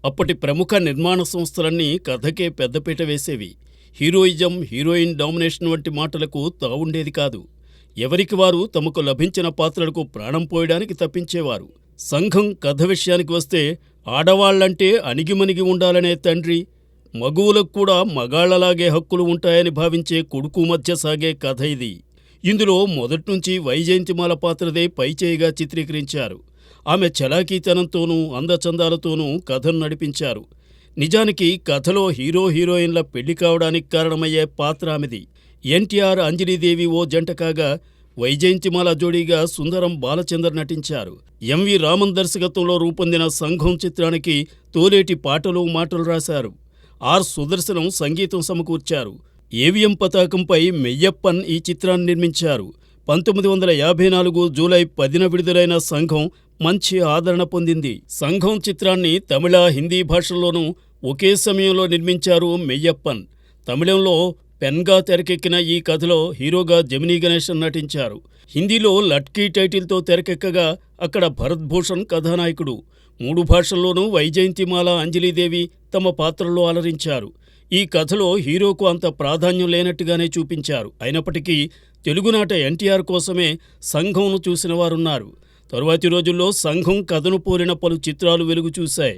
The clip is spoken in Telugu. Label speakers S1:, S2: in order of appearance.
S1: అప్పటి ప్రముఖ నిర్మాణ సంస్థలన్నీ కథకే పెద్దపీట వేసేవి. హీరోయిజం, హీరోయిన్ డామినేషన్ వంటి మాటలకు తావుండేది కాదు. ఎవరికి వారు తమకు లభించిన పాత్రలకు ప్రాణం పోయడానికి తప్పించేవారు. సంఘం కథ విషయానికి వస్తే ఆడవాళ్లంటే అణిగిమణిగి ఉండాలనే తండ్రి, మగువులకు కూడా మగాళ్లలాగే హక్కులు ఉంటాయని భావించే కొడుకు మధ్య సాగే కథ ఇది. ఇందులో మొదట్నుంచి వైజయంతిమాల పాత్రదే పైచేయిగా చిత్రీకరించారు. ఆమె చలాకీతనంతోనూ అందచందాలతోనూ కథను నడిపించారు. నిజానికి కథలో హీరో హీరోయిన్ల పెళ్లి కావడానికి కారణమయ్యే పాత్ర ఆమెది. ఎన్టీఆర్, అంజలీదేవి ఓ జంట కాగా వైజయంతిమాల జోడీగా సుందరం బాలచందర్ నటించారు. ఎంవి రామన్ దర్శకత్వంలో రూపొందిన సంఘం చిత్రానికి తోలేటి పాటలు మాటలు రాశారు. ఆర్ సుదర్శనం సంగీతం సమకూర్చారు. ఏవిఎం పతాకంపై మెయ్యప్పన్ ఈ చిత్రాన్ని నిర్మించారు. 1954 జూలై 10న విడుదలైన సంఘం మంచి ఆదరణ పొందింది. సంఘం చిత్రాన్ని తమిళ, హిందీ భాషల్లోనూ ఒకే సమయంలో నిర్మించారు మెయ్యప్పన్. తమిళంలో పెన్గా తెరకెక్కిన ఈ కథలో హీరోగా జెమినీ గణేశన్ నటించారు. హిందీలో లట్కీ టైటిల్తో తెరకెక్కగా అక్కడ భరత్ భూషణ్ కథానాయకుడు. 3 భాషల్లోనూ వైజయంతిమాల, అంజలీదేవి తమ పాత్రల్లో అలరించారు. ఈ కథలో హీరోకు అంత ప్రాధాన్యం లేనట్టుగానే చూపించారు. అయినప్పటికీ తెలుగునాట ఎన్టీఆర్ కోసమే సంఘంను చూసిన వారున్నారు. తరువాతి రోజుల్లో సంఘం కథను పోలిన పలు చిత్రాలు వెలుగు చూశాయి.